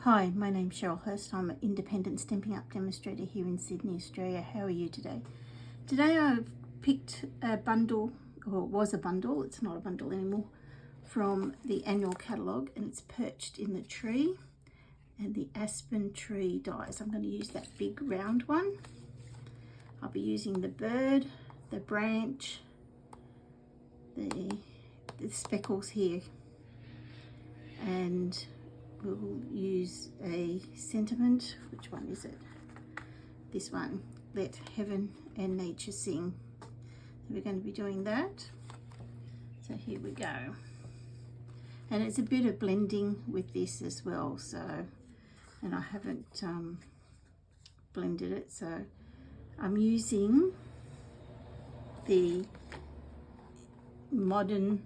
Hi, my name's Cheryl Hurst. I'm an independent Stampin' Up demonstrator here in Sydney, Australia. How are you today? Today I've picked a bundle, or it was a bundle, it's not a bundle anymore, from the annual catalogue, and it's Perched in the Tree and the Aspen Tree Dies. I'm going to use that big round one. I'll be using the bird, the branch, the speckles here, and we'll use a sentiment. Which one is it? This one, Let Heaven and Nature Sing. We're going to be doing that. So here we go. And it's a bit of blending with this as well, so, and I haven't blended it, so I'm using the modern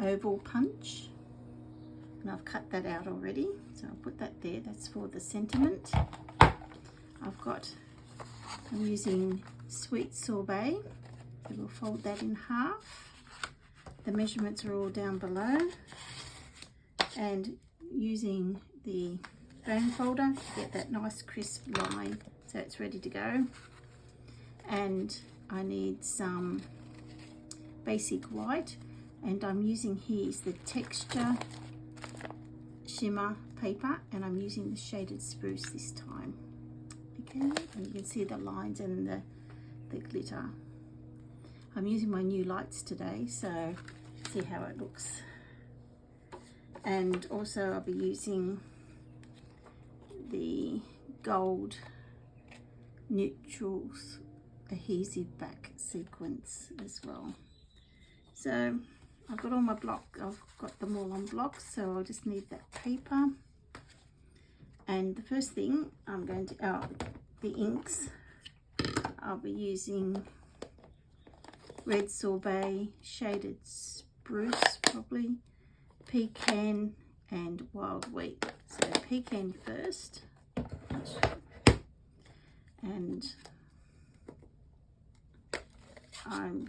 oval punch, and I've cut that out already, so I'll put that there. That's for the sentiment. I'm using sweet sorbet, so we'll fold that in half. The measurements are all down below, and using the bone folder to get that nice crisp line so it's ready to go. And I need some basic white, and I'm using here is the Texture shimmer paper, and I'm using the shaded spruce this time. Okay, and you can see the lines and the glitter. I'm using my new lights today, so see how it looks. And also I'll be using the gold neutrals adhesive back sequence as well. So I've got all my blocks, I've got them all on blocks, so I'll just need that paper. And the first thing I'm going to, the inks, I'll be using red sorbet, shaded spruce probably, pecan and wild wheat. So pecan first, and I'll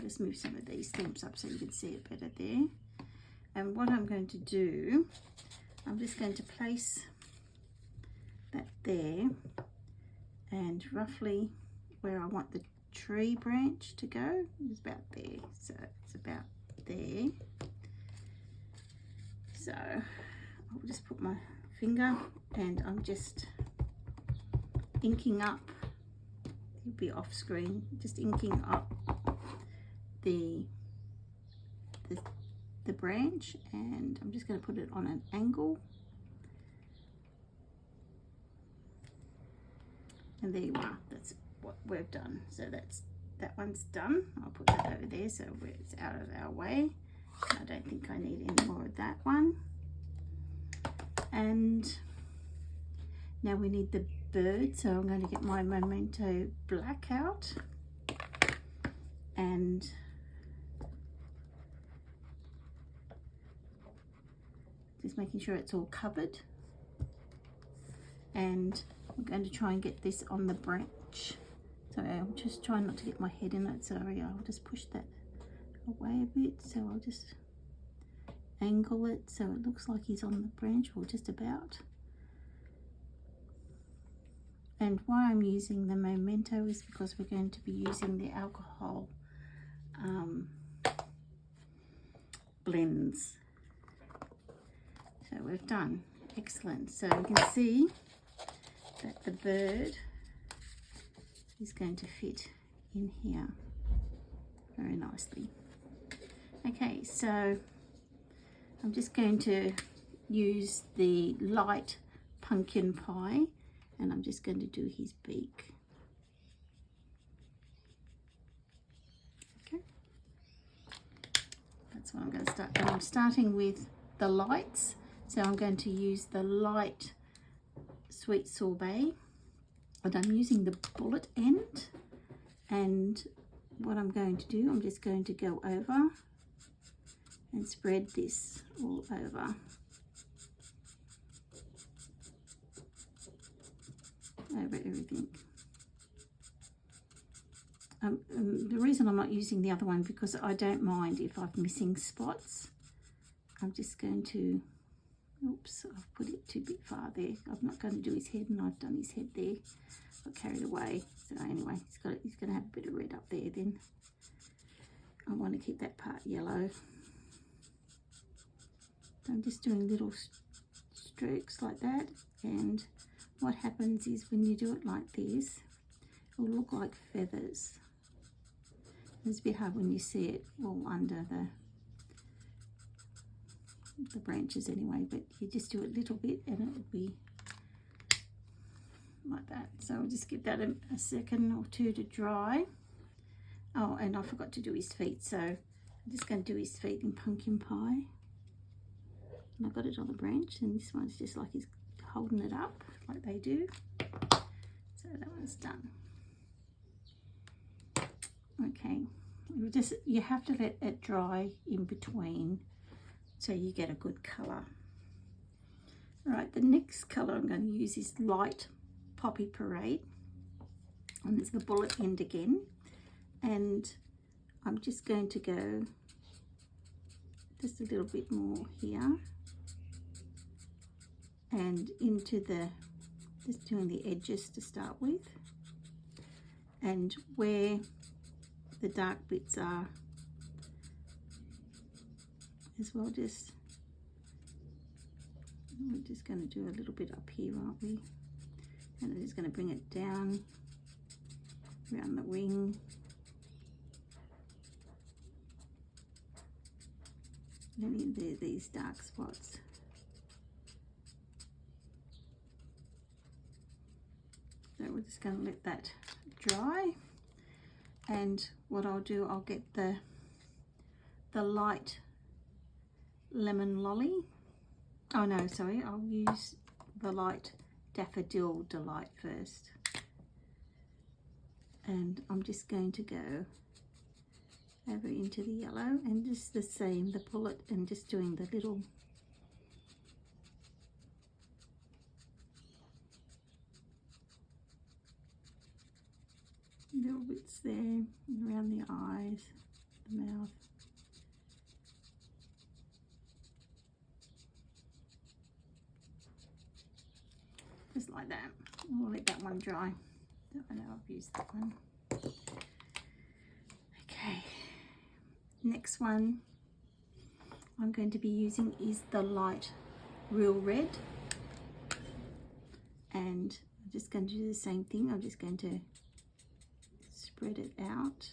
just move some of these stamps up so you can see it better there. And what I'm going to do, I'm just going to place that there, and roughly where I want the tree branch to go is about there. So it's about there. So I'll just put my finger, and I'm just inking up, it'll be off screen, just inking up the branch, and I'm just going to put it on an angle, and there you are. That's what we've done. So that one's done. I'll put that over there so it's out of our way. I don't think I need any more of that one. And now we need the bird, so I'm going to get my Memento black out, and just making sure it's all covered. And I'm going to try and get this on the branch. So I'm just trying not to get my head in it. Sorry, I'll just push that away a bit. So I'll just angle it so it looks like he's on the branch, or just about. And why I'm using the Memento is because we're going to be using the alcohol blends. So we've done. Excellent. So you can see that the bird is going to fit in here very nicely. Okay, so I'm just going to use the light pumpkin pie, and I'm just going to do his beak. Okay, that's what I'm going to start. And I'm starting with the lights, so I'm going to use the light sweet sorbet, and I'm using the bullet end. And what I'm going to do, I'm just going to go over and spread this all over everything. The reason I'm not using the other one, because I don't mind if I'm missing spots. I'm just going to Oops, I've put it too bit far there. I'm not going to do his head, and I've done his head there. Got carried away. So anyway, he's going to have a bit of red up there then. I want to keep that part yellow. So I'm just doing little strokes like that, and what happens is when you do it like this, it will look like feathers. It's a bit hard when you see it all under the branches anyway, but you just do it a little bit and it will be like that. So I'll just give that a second or two to dry. Oh, and I forgot to do his feet, so I'm just going to do his feet in pumpkin pie. And I got it on the branch, and this one's just like he's holding it up like they do. So that one's done. Okay, you have to let it dry in between so you get a good colour. All right, the next colour I'm going to use is light Poppy Parade, and it's the bullet end again, and I'm just going to go just a little bit more here and into just doing the edges to start with, and where the dark bits are as well. We're just going to do a little bit up here, aren't we? And I'm just going to bring it down around the wing. And in there, these dark spots. So we're just going to let that dry. And what I'll do, I'll get the light lemon lolly. Oh no, sorry, I'll use the light daffodil delight first. And I'm just going to go over into the yellow and just the same, the bullet, and just doing the little bits there around the eyes, the mouth. Just like that. We'll let that one dry. I know I've used that one. Okay, next one I'm going to be using is the light Real Red, and I'm just going to do the same thing. I'm just going to spread it out,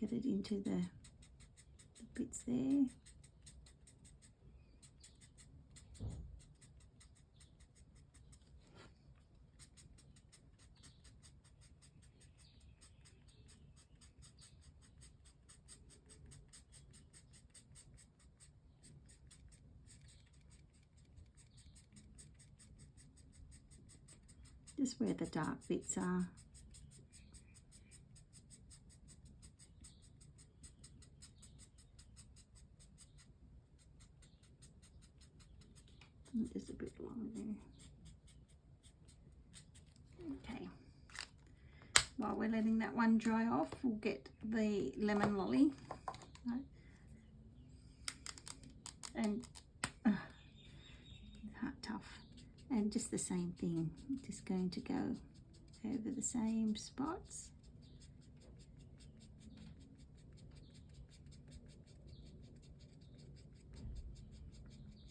get it into the bits there. Just where the dark bits are. Just a bit long there. Okay. While we're letting that one dry off, we'll get the lemon lolly. Right. And tough. And just the same thing. I'm just going to go over the same spots.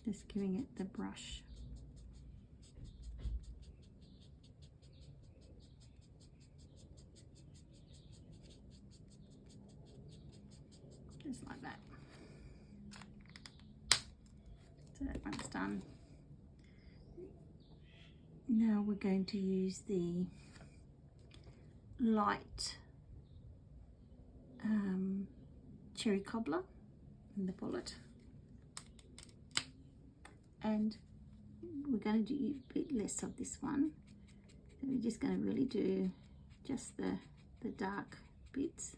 Just giving it the brush. Just like that. So that one's done. Now we're going to use the light cherry cobbler in the bullet, and we're going to do a bit less of this one. So we're just going to really do just the dark bits.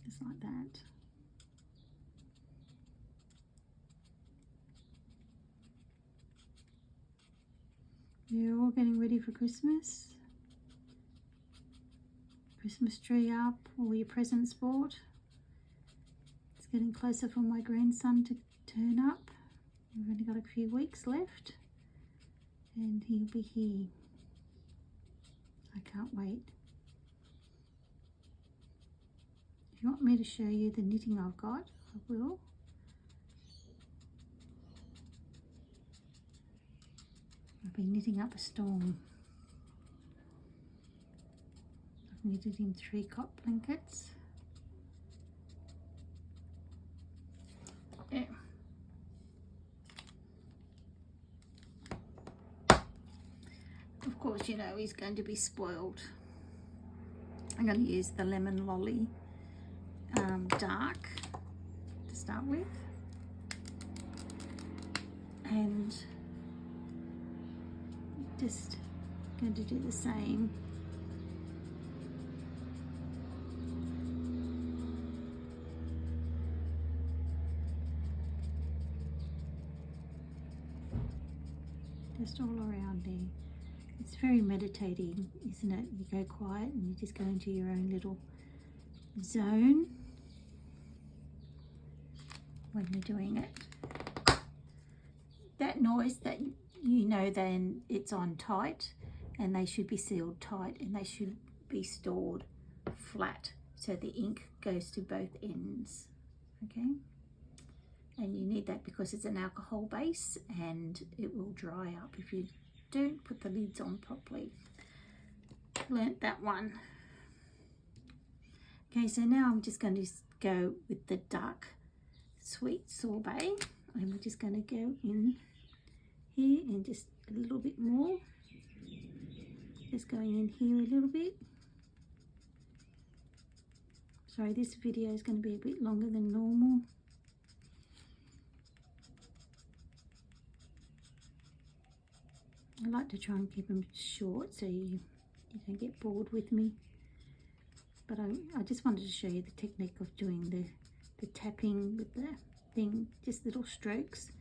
Just like that. You're all getting ready for Christmas. Christmas tree up, all your presents bought. It's getting closer for my grandson to turn up. We've only got a few weeks left and he'll be here. I can't wait. If you want me to show you the knitting I've got, I will. I've been knitting up a storm. I've knitted him 3 cot blankets. Yeah. Of course, you know he's going to be spoiled. I'm going to use the Lemon Lolly dark to start with, and just going to do the same. Just all around there. It's very meditating, isn't it? You go quiet and you just go into your own little zone when you're doing it. That noise, that you know, then it's on tight, and they should be sealed tight, and they should be stored flat so the ink goes to both ends. Okay, and you need that because it's an alcohol base and it will dry up if you don't put the lids on properly. Learnt that one. Okay, so now I'm just going to go with the dark sweet sorbet, and we're just going to go in here and just a little bit more. Just going in here a little bit. Sorry, this video is going to be a bit longer than normal. I like to try and keep them short so you don't get bored with me. But I just wanted to show you the technique of doing the tapping with the thing, just little strokes,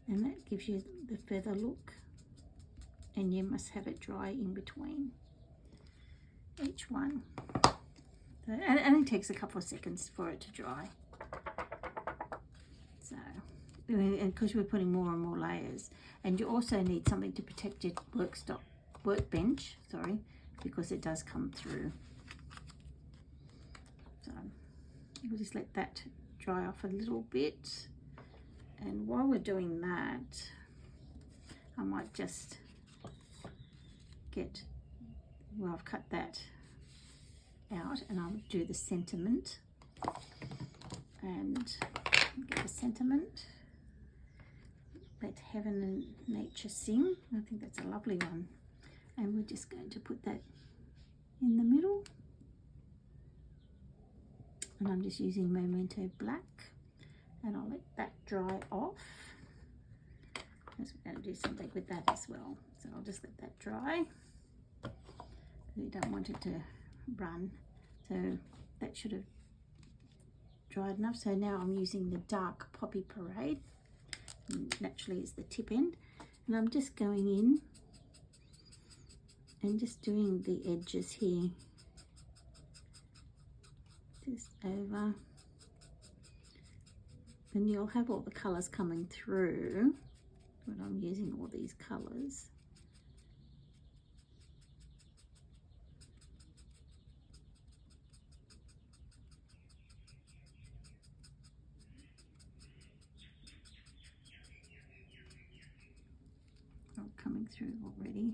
and that gives you the feather look. And you must have it dry in between each one. So, and it only takes a couple of seconds for it to dry. So, and because we're putting more and more layers, and you also need something to protect your workbench, sorry, because it does come through. So we'll just let that dry off a little bit, and while we're doing that, I might just get, well, I've cut that out, and I'll do the sentiment, and get the sentiment. Let heaven and nature sing. I think that's a lovely one, and we're just going to put that in the middle, and I'm just using Memento Black, and I'll let that dry off, because we're going to do something with that as well. So I'll just let that dry. We don't want it to run, so that should have dried enough. So now I'm using the dark Poppy Parade, and naturally it's the tip end, and I'm just going in and just doing the edges here, just over, and you'll have all the colours coming through, but I'm using all these colours. Coming through already.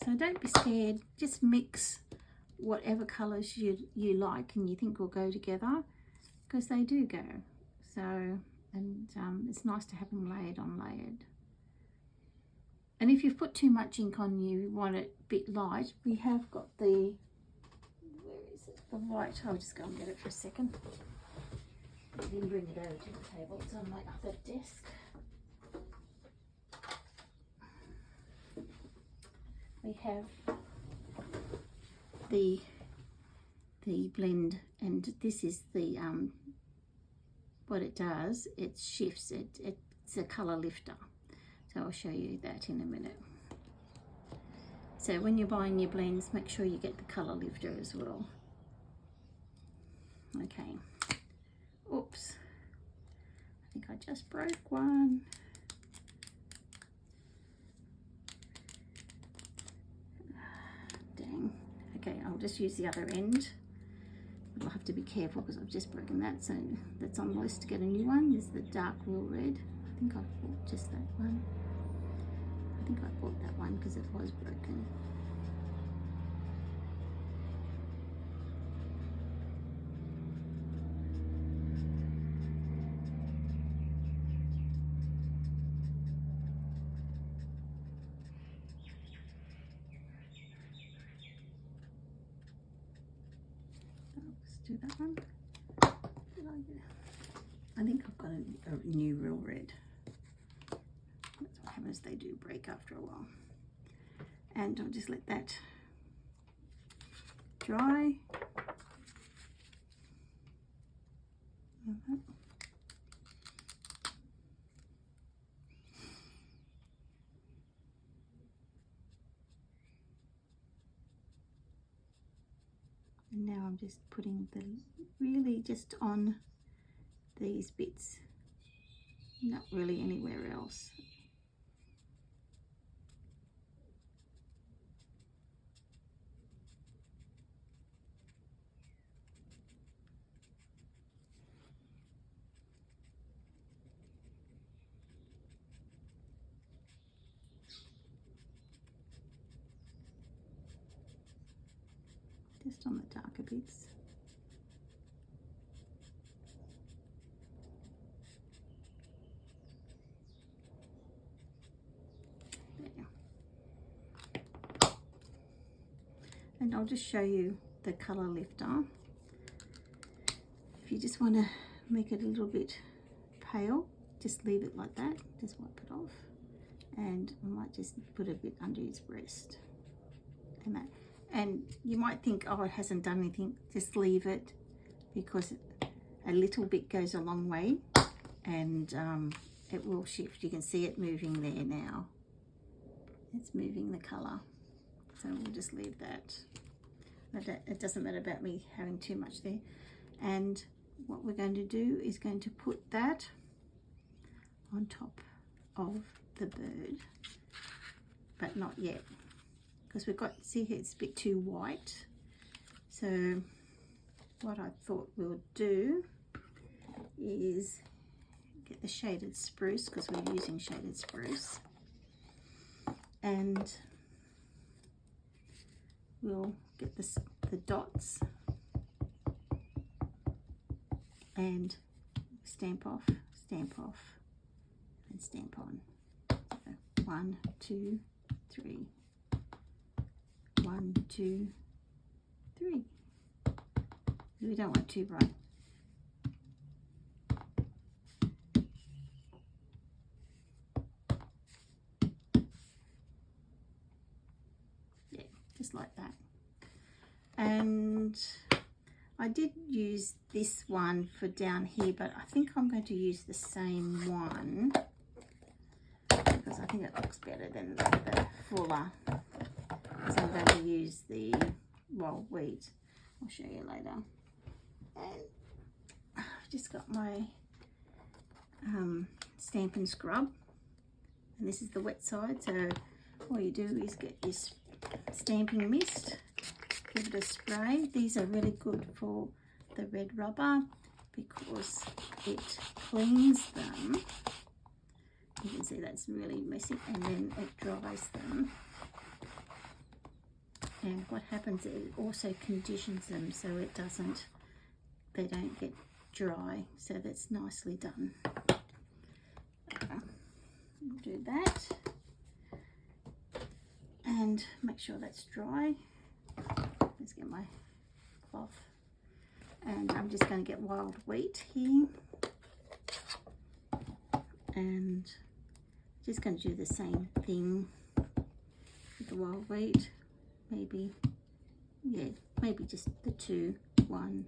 So don't be scared, just mix whatever colours you like and you think will go together, because they do go. So, and it's nice to have them layered on layered. And if you've put too much ink on, you want it a bit light, we have got the, where is it, the white, I'll just go and get it for a second. I didn't bring it over to the table, it's on my other desk. We have the blend, and this is the what it does, it shifts, it's a colour lifter. So I'll show you that in a minute. So when you're buying your blends, make sure you get the colour lifter as well. Okay. Oops. I think I just broke one. Dang. Okay, I'll just use the other end. I'll have to be careful because I've just broken that, so that's on the list to get a new one. This is the dark real red. I think I bought just that one. I think I bought that one because it was broken. Let's do that one. I think I've got a new real red. That's what happens, they do break after a while. And I'll just let that dry. And now I'm just putting the really just on these bits, not really anywhere else. Just on the darker bits. There. And I'll just show you the colour lifter. If you just want to make it a little bit pale, just leave it like that, just wipe it off. And I might just put a bit under his breast. And that. And you might think, oh, it hasn't done anything. Just leave it, because a little bit goes a long way, and it will shift. You can see it moving there now. It's moving the colour. So we'll just leave that. It doesn't matter about me having too much there. And what we're going to do is going to put that on top of the bird, but not yet. Because we've got, see here, it's a bit too white. So what I thought we'll do is get the shaded spruce, because we're using shaded spruce, and we'll get the dots and stamp off, and stamp on. So 1, 2, 3. 1, 2, 3. We don't want too bright. Yeah, just like that. And I did use this one for down here, but I think I'm going to use the same one because I think it looks better than the fuller. So I'm going to use the wild wheat. I'll show you later. And I've just got my stamp and scrub, and this is the wet side. So all you do is get this stamping mist, give it a spray. These are really good for the red rubber because it cleans them. You can see that's really messy, and then it dries them. And what happens, it also conditions them so they don't get dry. So that's nicely done. We'll do that. And make sure that's dry. Let's get my cloth. And I'm just going to get wild wheat here. And just going to do the same thing with the wild wheat. Maybe just the 2, 1,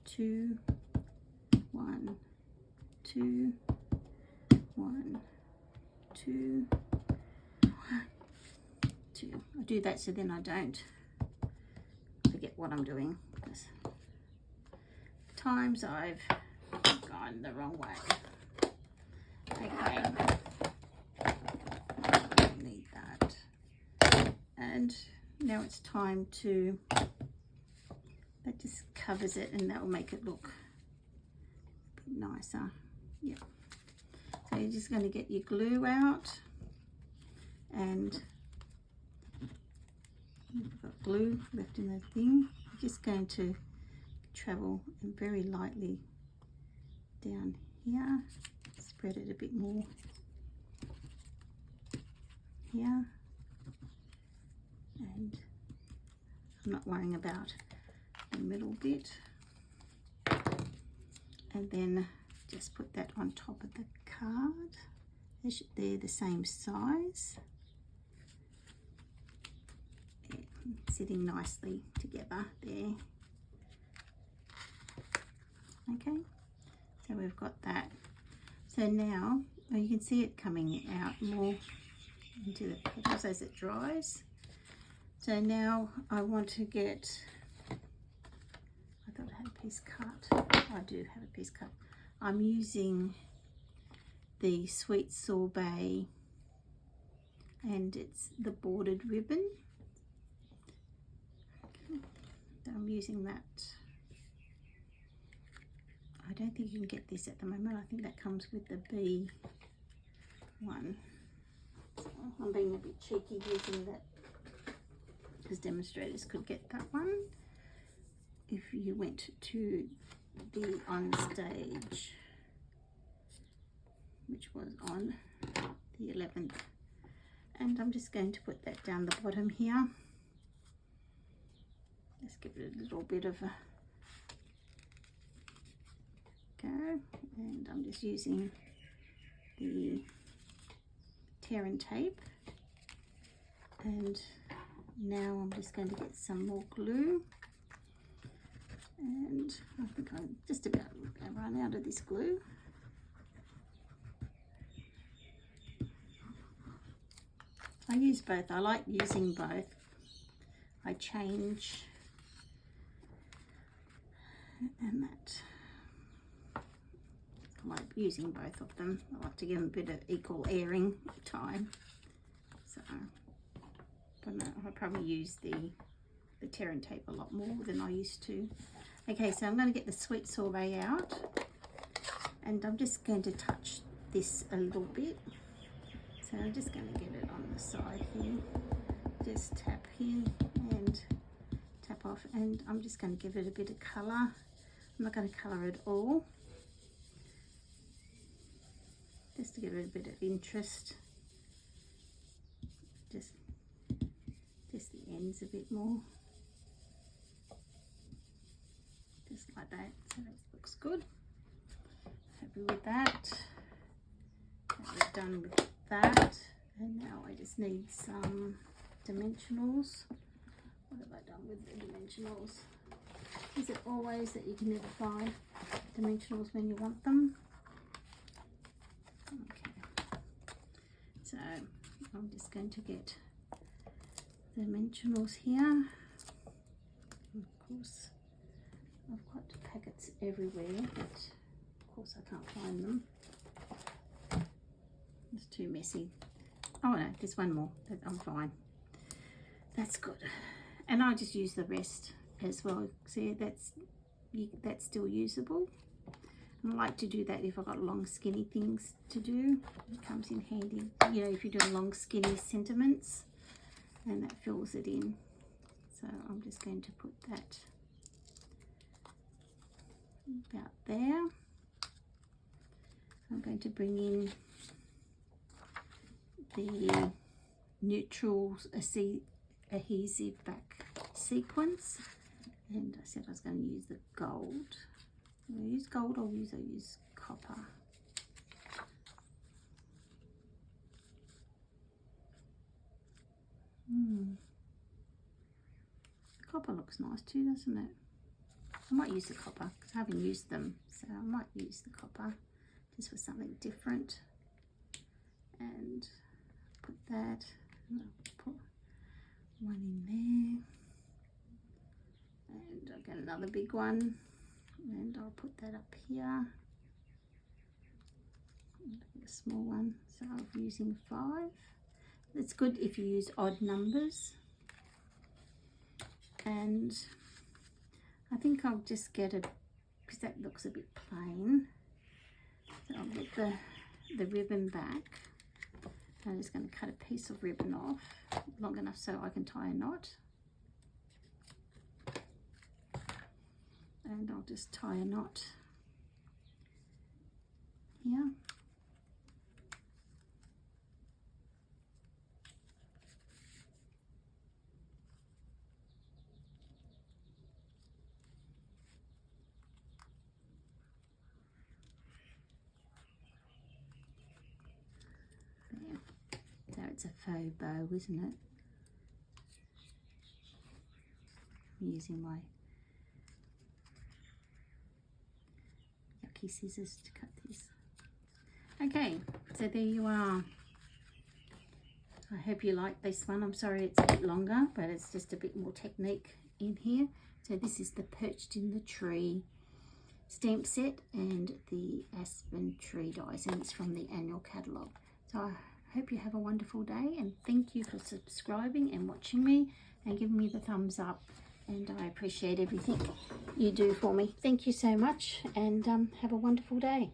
2, 1, 2, 1, 2, 1, 2. I do that so then I don't forget what I'm doing, because times I've gone the wrong way. Okay, don't need that. And now it's time to, that just covers it and that will make it look a bit nicer. Yeah. So you're just going to get your glue out, and you've got glue left in the thing. You're just going to travel very lightly down here, spread it a bit more here, and I'm not worrying about the middle bit, and then just put that on top of the card. They're the same size, yeah, sitting nicely together there. Okay, so we've got that. So now, well, you can see it coming out more into the petals as it dries. So now I want to get, I thought I had a piece cut. I do have a piece cut. I'm using the Sweet Sorbet, and it's the bordered ribbon. Okay. So I'm using that. I don't think you can get this at the moment. I think that comes with the B one. So I'm being a bit cheeky using that, because demonstrators could get that one if you went to the on stage, which was on the 11th. And I'm just going to put that down the bottom here. Let's give it a little bit of a go, and I'm just using the tear and tape, and now I'm just going to get some more glue, and I think I'm just about run out of this glue. I use both. I like using both. I change, and that I like using both of them. I like to give them a bit of equal airing time. So, but no, I probably use the tear and tape a lot more than I used to. Okay, so I'm going to get the Sweet Sorbet out, and I'm just going to touch this a little bit. So I'm just going to get it on the side here. Just tap here and tap off, and I'm just going to give it a bit of colour. I'm not going to colour it all, just to give it a bit of interest. Just the ends a bit more, just like that. So that looks good. Happy with that. We're done with that, and now I just need some dimensionals. What have I done with the dimensionals? Is it always that you can never find dimensionals when you want them? Okay, so I'm just going to get the dimensionals here. Of course, I've got packets everywhere, but of course I can't find them. It's too messy. Oh no, there's one more. I'm fine. That's good. And I just use the rest as well. See, that's still usable. And I like to do that if I've got long skinny things to do. It comes in handy, you know, if you're doing long skinny sentiments, and that fills it in. So I'm just going to put that about there. I'm going to bring in the neutrals adhesive back sequence, and I said I was going to use the gold. I'll use gold, or use copper. Copper looks nice too, doesn't it? I might use the copper because I haven't used them, so I might use the copper this was something different. And put that, and I'll put one in there. And I'll get another big one, and I'll put that up here. A small one, so I'm using 5. It's good if you use odd numbers. And I think I'll just get it, because that looks a bit plain. So I'll get the ribbon back. I'm just going to cut a piece of ribbon off long enough so I can tie a knot. And I'll just tie a knot here. So it's a faux bow, isn't it? I'm using my yucky scissors to cut this. Okay, so there you are. I hope you like this one. I'm sorry it's a bit longer, but it's just a bit more technique in here. So this is the Perched in the Tree stamp set and the Aspen Tree Dies, and it's from the annual catalogue. So I hope you have a wonderful day, and thank you for subscribing and watching me and giving me the thumbs up, and I appreciate everything you do for me. Thank you so much, and have a wonderful day.